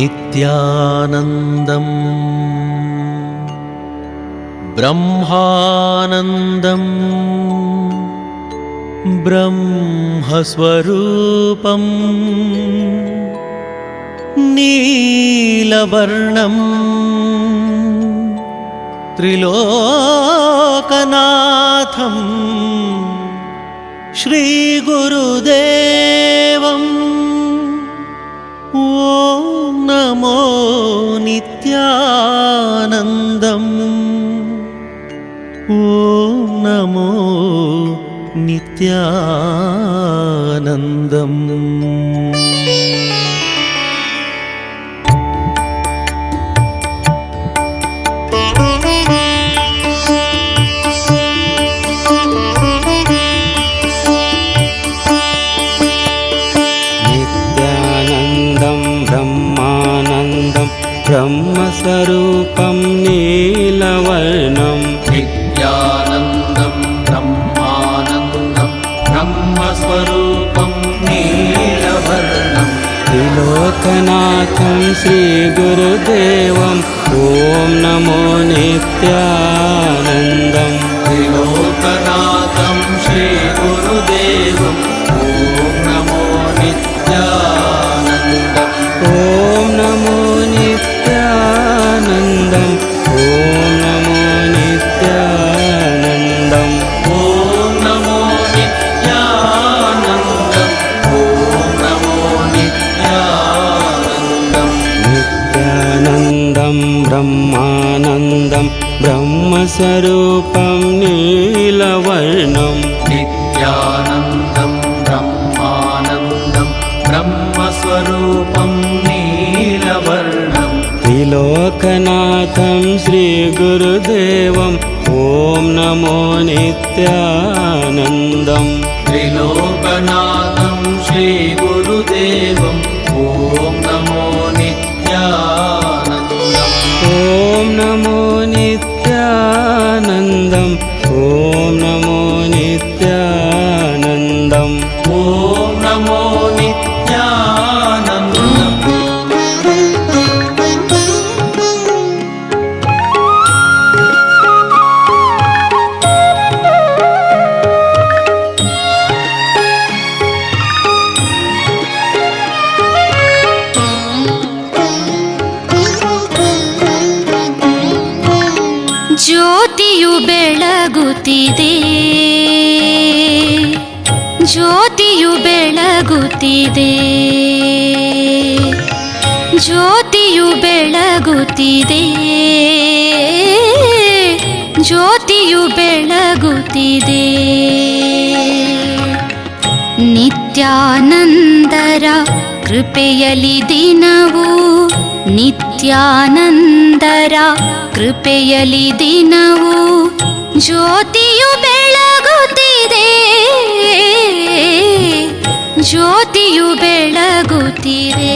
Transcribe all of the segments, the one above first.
ನಿತ್ಯಾನಂದಂ ಬ್ರಹ್ಮಾನಂದಂ ಬ್ರಹ್ಮಸ್ವರೂಪಂ ನೀಲವರ್ಣಂ ತ್ರಿಲೋಕನಾಥಂ ಶ್ರೀಗುರುದೇವಂ ಓಂ ನಮೋ ನಿತ್ಯಾನಂದಂ ಓಂ ನಮೋ ನಿತ್ಯಾನಂದಂ. ಬ್ರಹ್ಮಸ್ವರೂಪಂ ನೀಲವರ್ಣಂ ನಿತ್ಯಾನಂದಂ ಬ್ರಹ್ಮಾನಂದಂ ಬ್ರಹ್ಮಸ್ವರೂಪಂ ನೀಲವರ್ಣಂ ತ್ರಿಲೋಕನಾಥಂ ಶ್ರೀಗುರುದೇವಂ ಓಂ ನಮೋ ನಿತ್ಯಾನಂದಂ ತ್ರಿಲೋಕನಾಥಂ ಶ್ರೀಗುರುದೇವಂ ಓಂ ನಮೋ ನಿತ್ಯಾನಂದಂ ಓಂ ನಮೋ ನಿತ್ಯಾನಂದಂ ಓಂ ನಮೋ ನಿತ್ಯಾನಂದಂ ಓಂ ನಮೋ ನಿತ್ಯಾನಂದಂ ಓಂ ನಮೋ ನಿತ್ಯಾನಂದಂ. ನಿತ್ಯಾನಂದಂ ಬ್ರಹ್ಮಾನಂದಂ ಬ್ರಹ್ಮಸ್ವರೂಪಂ ನೀಲವರ್ಣಂ ನಿತ್ಯಾನಂದಂ ಬ್ರಹ್ಮಾನಂದಂ ಬ್ರಹ್ಮಸ್ವರೂಪಂ ನೀಲವರ್ಣಂ ತ್ರಿಲೋಕನಾಥಂ ಶ್ರೀಗುರುದೇವಂ ಓಂ ನಮೋ ನಿತ್ಯಾನಂದಂ ತ್ರಿಲೋಕನಾಥಂ ಶ್ರೀಗುರುದೇವಂ ಓಂ ನಮೋ ನಿತ್ಯಾನಂದಂ ಓಂ ನಮೋ ನಿತ್ಯಾನಂದಂ ಓಂ ನಮೋ ನಿತ್ಯಾನಂದಂ ಓಂ ನಮೋ ನಿತ್ಯಾನಂದಂ. ಜ್ಯೋತಿಯು ಬೆಳಗುತ್ತಿದೆ, ಜ್ಯೋತಿಯು ಬೆಳಗುತ್ತಿದೆ, ಜ್ಯೋತಿಯು ಬೆಳಗುತ್ತಿದೆ, ಜ್ಯೋತಿಯು ಬೆಳಗುತ್ತಿದೆ. ನಿತ್ಯಾನಂದರ ಕೃಪೆಯಲಿ ದಿನವೂ, ನಿತ್ಯಾನಂದರ ಕೃಪೆಯಲಿ ದಿನವೂ ಜ್ಯೋತಿಯು ಬೆಳಗುತ್ತಿದೆ, ಜ್ಯೋತಿಯು ಬೆಳಗುತ್ತಿದೆ,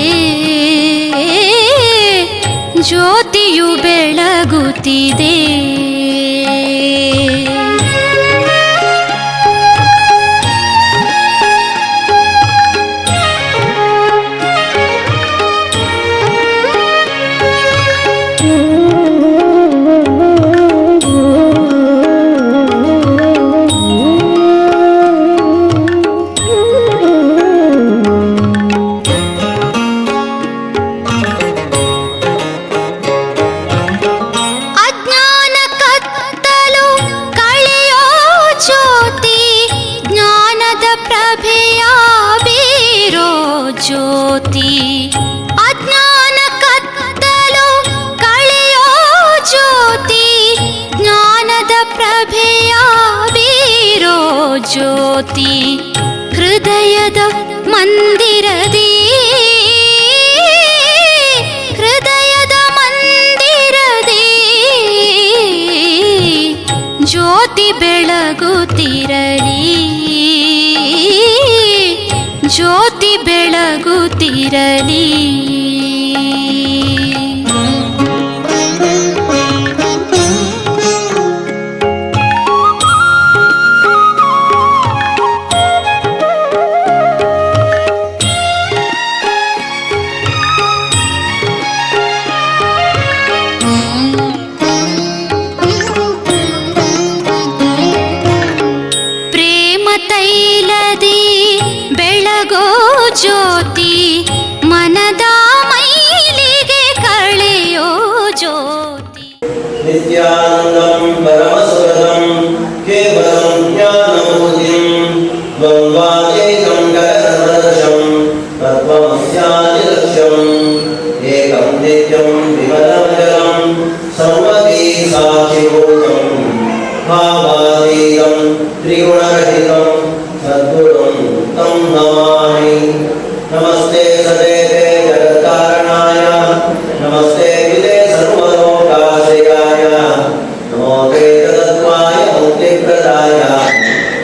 ಜ್ಯೋತಿಯು ಬೆಳಗುತ್ತಿದೆ. ಜ್ಯೋತಿ ಅಜ್ಞಾನ ಕತ್ತಲು ಕಳೆಯೋ ಜ್ಯೋತಿ, ಜ್ಞಾನದ ಪ್ರಭೆಯ ಬೀರೋ ಜ್ಯೋತಿ. ಹೃದಯದ ಮಂದಿರದಿ, ಹೃದಯದ ಮಂದಿರದಿ ಜ್ಯೋತಿ ಬೆಳಗುತ್ತಿರಲಿ, ಜ್ಯೋತಿ ಬೆಳಗುತ್ತಿರಲಿ. द्वन्द्वादेकं गगनसदृशं तत्त्वमस्यादिलक्ष्यम् एकं नित्यं विमलं जलं सर्वदी साक्षिभूतं भावातीतं त्रिगुणरहितं सद्गुरुं तं नमामि। नमस्ते सदेते जगत्कारणाय नमस्ते विदे सर्वलोकाश्रयाय नमो ते तत्त्वाय मुक्तिप्रदाय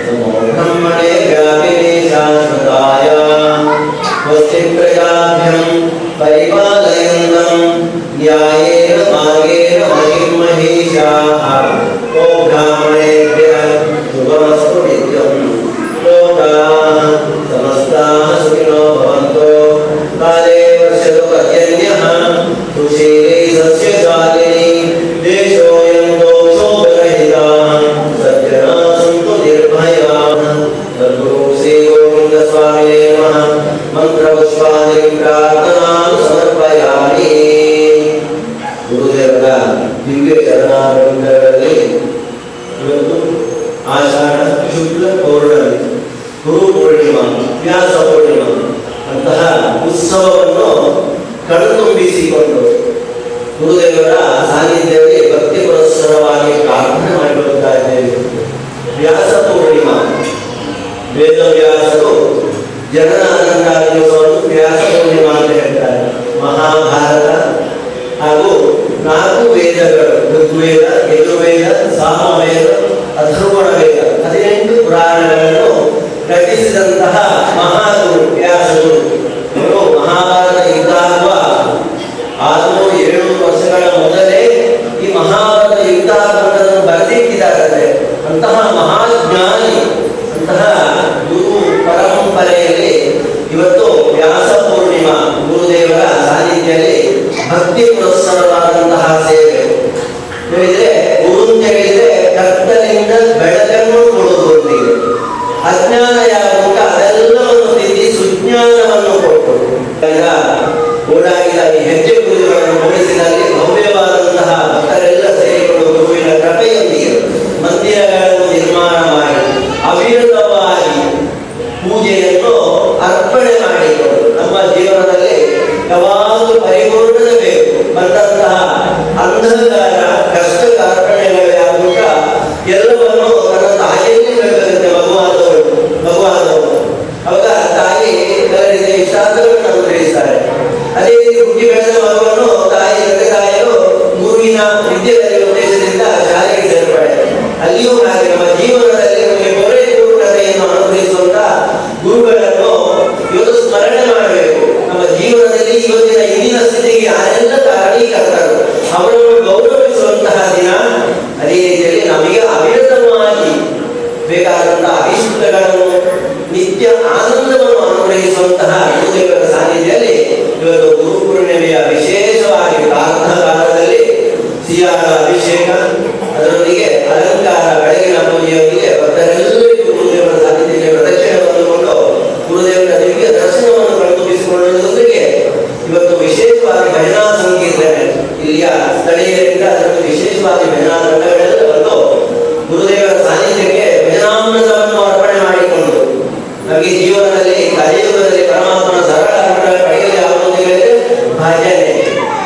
नमो ब्रह्मणे व्यापिने शाश्वताय स्वस्तिप्रजाभ्यं परिपालयन्तं न्यायेन मार्गेण महिं महिषाः ओ ब्राह्मणेभ्यः शुभमस्तु नित्यं लोकाः समस्ताः सुखिनो भवन्तु काले वर्षतु पर्जन्यः सुशीले सस्यशालिनी देशोऽयं दोषोपरहितः सज्जनाः सन्तु निर्भयाः। सद्गुरु श्री गोविन्दस्वामिने नमः। ಮಂತ್ರಪುಷ್ಪಾಂಜಲಿ ಪ್ರಾರ್ಥನಾನು ಸಮರ್ಪಯಾಮಿ. ಗುರುದೇವರ ದಿವ್ಯ ಚರಣಾರವಿಂದಗಳಲ್ಲಿ ಇವತ್ತು ಆಷಾಢ ಶುಕ್ಲ ಪೌರ್ಣಮಿ, ಗುರು ಪೂರ್ಣಿಮಾ, ವ್ಯಾಸ ಪೂರ್ಣಿಮಾ ಅಂತಹ ಉತ್ಸವವನ್ನು ಕಣ್ತುಂಬಿಸಿಕೊಂಡು ಗುರುದೇವರ ಸಾನ್ನಿಧ್ಯದಲ್ಲಿ ಭಕ್ತಿ ಪುರಸ್ಸರವಾಗಿ ಪ್ರಾರ್ಥನೆ ಮಾಡಿಕೊಳ್ತಾ ಇದ್ದೇವೆ. ವ್ಯಾಸ ಪೂರ್ಣಿಮಾ, ವೇದವ್ಯಾಸರು ಜನನ ಅಲಂಕಾರೋತ್ಸವವನ್ನು ವ್ಯಾಸ ಪೂರ್ಣಿಮಾ ಅಂತ ಹೇಳ್ತಾರೆ. ಮಹಾಭಾರತ ಹಾಗೂ 4 ವೇದಗಳು, ಋಗ್ವೇದ, ಯಜುರ್ವೇದ, ಸಾಮವೇದ, ಅಥರ್ವಣ ವೇದ, 18 ಪುರಾಣಗಳನ್ನು ರಚಿಸಿದಂತಹ ಮಹಾಗುರು ವ್ಯಾಸರು. ಇವರು ಮಹಾಭಾರತ ಯುದ್ಧ ಆಗುವ 600-700 ವರ್ಷಗಳ ಮೊದಲೇ ಈ ಮಹಾಭಾರತ ಯುದ್ಧ ಆಗುವುದನ್ನು ಬರೆದಿಟ್ಟಿದ್ದಾರೆ. ಅಂತಹ ಮಹಾಜ್ಞಾನಿ, ಅಂತಹ ಗುರು ಪರಂಪರೆಯಲ್ಲಿ ಇವತ್ತು ವ್ಯಾಸ ಪೂರ್ಣಿಮಾ ಗುರುದೇವರ ಸಾನ್ನಿಧ್ಯದಲ್ಲಿ ಭಕ್ತಿ ಪುರಸ್ಸರವಾದಂತಹ ಸೇವೆ ಹೇಳಿದ್ರೆ, ಗುರು ಅಂತ ಹೇಳಿದ್ರೆ ಕತ್ತಲಿಂದ ಬೆಳಕನ್ನು ಕೊಡುವುದು ಅಂತಿದೆ. ಅಜ್ಞಾನ ಯಾವಾಗ ಅದೆಲ್ಲವನ್ನು ತಿದ್ದಿ ಸುಜ್ಞಾನವನ್ನು ಕೊಟ್ಟು ಓಡಾಡಿದ ಈ ಹೆಜ್ಜೆ ಗುರುಗಳನ್ನು ಮೂಡಿಸಿದಲ್ಲಿ ಭವ್ಯವಾದಂತಹ ಭಕ್ತರೆಲ್ಲ ಸೇರಿಕೊಂಡು ಗುರುವಿನ ಕೃಪೆಯೊಂದಿಗೆ ಮಂದಿರಗಳನ್ನು ನಿರ್ಮಾಣ ಮಾಡಿ ಅವಿರತವಾಗಿ ಪೂಜೆಯನ್ನು ಅರ್ಪಣೆ ಮಾಡಿಕೊಂಡು ನಮ್ಮ ಜೀವನದಲ್ಲಿ ಯಾವಾಗಲೂ ಪರಿಪೂರ್ಣತೆ ಬೇಕು. ಬಂದಂತಹ ಅಂಧಕಾರ ಕಷ್ಟ ಕಾರ್ಪಣ್ಯಗಳು ಯಾವಾಗ ಎಲ್ಲವನ್ನು ತನ್ನ ತಾಯಿಯಲ್ಲಿ ಬೇಕಾಗುತ್ತೆ. ಮಗುವಾದವರು ಅವಾಗ ತಾಯಿ ಎಲ್ಲರಿಗೆ ಇಷ್ಟಾರ್ಥಗಳನ್ನು ಅನುಗ್ರಹಿಸ್ತಾರೆ. ಅದೇ ರೀತಿ ಹುಟ್ಟಿ ಬೆಳೆದ ಮಗುವನ್ನು ತಾಯಿ ತಾಯಿಯರು ಗುರುವಿನ ವಿದ್ಯೆ ಕಲಿಯುವ ಉದ್ದೇಶದಿಂದ ಶಾಲೆಗೆ ಸೇರ್ಪಡೆ. ಅಲ್ಲಿಯೂ ಹಾಗೆ ನಮ್ಮ ಜೀವನದಲ್ಲಿ ನಮಗೆ ಪರಿಪೂರ್ಣತೆಯನ್ನು ಅನುಗ್ರಹಿಸುವಂತ ಗುರುಗಳನ್ನು ಇವತ್ತು ಸ್ಮರಣೆ ಮಾಡಬೇಕು. ನಮ್ಮ ಜೀವನದಲ್ಲಿ ಇವತ್ತಿನ ಇಂದಿನ ಸ್ಥಿತಿಗೆ ಯಾರೆಲ್ಲ ಕಾರಣೀಕರ್ತರು ಅವರನ್ನು ಗೌರವಿಸುವಂತಹ ದಿನ. ಅದೇ ರೀತಿಯಲ್ಲಿ ನಮಗೆ ಅವಿರತವಾಗಿ ಬೇಕಾದಂತಹ ಅಭಿಷ್ಟಗಳನ್ನು ನಿತ್ಯ ಆನಂದವನ್ನು ಅನುಗ್ರಹಿಸುವಂತಹ ಗುರುದೇವರ ಸಾನ್ನಿಧ್ಯದಲ್ಲಿ ಇವತ್ತು ಗುರು ಪೂರ್ಣಿಮೆಯ ವಿಶೇಷವಾಗಿ ಪ್ರಾರ್ಥನಾ ಕಾಲದಲ್ಲಿ ಸಿಯಾಳ ಅಭಿಷೇಕ, ಅದರೊಂದಿಗೆ ಅಲಂಕಾರ, ಬೆಳಗಿನ ಪೂಜೆಯೊಂದಿಗೆ ಭಕ್ತರೆಲ್ಲರಿಗೂ ಗುರುದೇವರ ಸಾನ್ನಿಧ್ಯಕ್ಕೆ ಪ್ರದಕ್ಷಿಣೆ ಬಂದುಕೊಂಡು ಗುರುದೇವರ ದಿವ್ಯ ದರ್ಶನವನ್ನು ಕಣ್ತುಂಬಿಸಿಕೊಳ್ಳುವುದರೊಂದಿಗೆ ಇವತ್ತು ವಿಶೇಷವಾಗಿ ಭಜನಾ ಸಂಕೀರ್ತನೆ ಇಲ್ಲಿಯ ಸ್ಥಳೀಯರಿಂದ ಅದರಲ್ಲಿ ವಿಶೇಷವಾಗಿ ಭಜನಾ ತಂಡಗಳೆಲ್ಲ ಬಂದು ಗುರುದೇವರ ಸಾನ್ನಿಧ್ಯಕ್ಕೆ ಭಜನಾಮೃತವನ್ನು ಅರ್ಪಣೆ ಮಾಡಿಕೊಂಡು ನಮಗೆ ಜೀವನದಲ್ಲಿ ಕಲಿಯುಗದಲ್ಲಿ ಪರಮಾತ್ಮನ ಸರಳ ಪಡೆಯಲು ಯಾವುದು ಹೇಳಿದ್ರೆ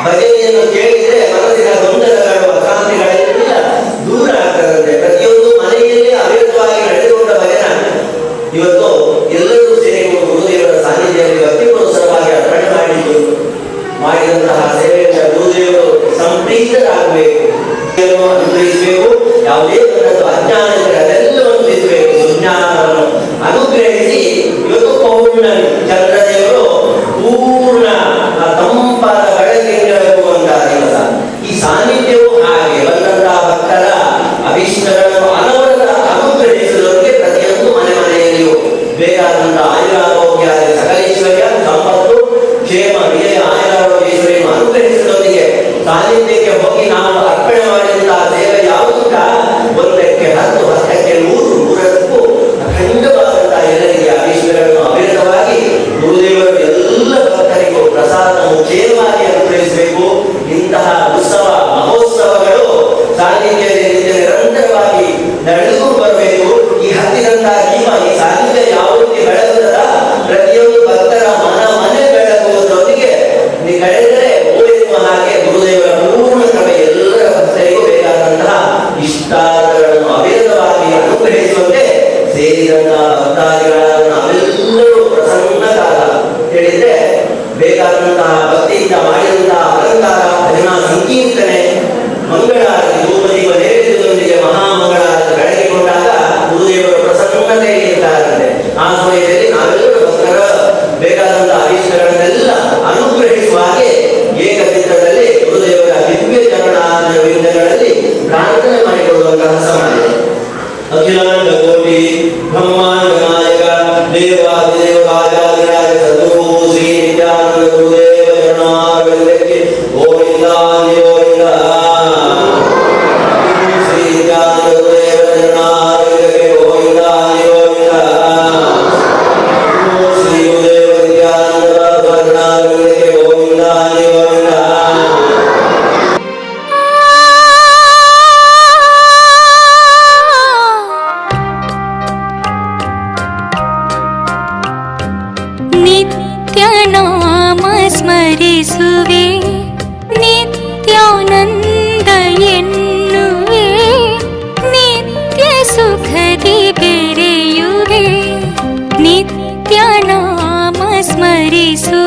ಭಜನೆಯನ್ನು ಕೇಳಿದ್ರೆ ಮನಸ್ಸಿನ ಗೊಂದಲಗಳು, ಅಶಾಂತಿಗಳೆಲ್ಲ ದೂರ ಆಗ್ತದಂತೆ. ಪ್ರತಿಯೊಂದು ಮನೆಯಲ್ಲಿ ಸೇರಿದಂತಹ ಭಕ್ತಾದಿಗಳಾದ ನಾವೆಲ್ಲರೂ ಪ್ರಸನ್ನ ಕಾಲ ಹೇಳಿದ್ರೆ ಬೇಕಾದಂತಹ ಭಕ್ತಿಯಿಂದ ಮಾಡಿದಂತಹ ಅಲಂಕಾರ ಭಜನಾ ಸಂಕೀರ್ತನೆ ಮಂಗಳಾರತಿ ಧೂಪದೀಪ ನೈವೇದ್ಯದೊಂದಿಗೆ ಮಹಾಮಂಗಳಾರತಿ ಬೆಳಗಿಕೊಂಡಾಗ ಗುರುದೇವರು ಪ್ರಸನ್ನತೆ ಇರ್ತಾರಂತೆ. ಆ ಸಮಯದಲ್ಲಿ ನಾವೆಲ್ಲರೂ ಭಕ್ತರ ಬೇಕಾದಂತಹ ಅಭೀಷ್ಟಗಳನ್ನೆಲ್ಲ ಅನುಗ್ರಹಿಸುವ ಹಾಗೆ ಏಕಚಿತ್ತದಲ್ಲಿ ಗುರುದೇವರ ದಿವ್ಯ ಚರಣಾರವಿಂದಗಳಲ್ಲಿ ಪ್ರಾರ್ಥನೆ ಮಾಡಿಕೊಳ್ಳುವಂತಹ ಸಮಯ. ಅಖಿಲಾಂಡ ಕೋಟಿ ಬ್ರಹ್ಮಾಂಡ ನಾಯಕ ದೇವಾದಿದೇವ ರಾಜಾದಿರಾಜ ಸದ್ಗುರು ಶ್ರೀ ನಿತ್ಯಾನಂದ ಗುರುದೇವ ಚರಣಾರವಿಂದಕ್ಕೆ ಗೋವಿಂದ ಗೋವಿಂದ. ಶ್ರೀ ನಿತ್ಯಾನಂದ ಗುರುದೇವ ಚರಣಾರವಿಂದಕ್ಕೆ ಗೋವಿಂದ ಗೋವಿಂದ. ಶ್ರೀ ಗುರುದೇವ ನಿತ್ಯಾನಂದ ಚರಣಾರವಿಂದಕ್ಕೆ ಗೋವಿಂದ ಗೋವಿಂದ. ನಿತ್ಯ ನಾಮ ಸ್ಮರಿಸುವೆ ನಿತ್ಯಾನಂದ ಎನ್ನುವೆ ನಿತ್ಯ ಸುಖದಿ ಬೆರೆಯುವೆ ನಿತ್ಯ ನಾಮ ಸ್ಮರಿಸುವೆ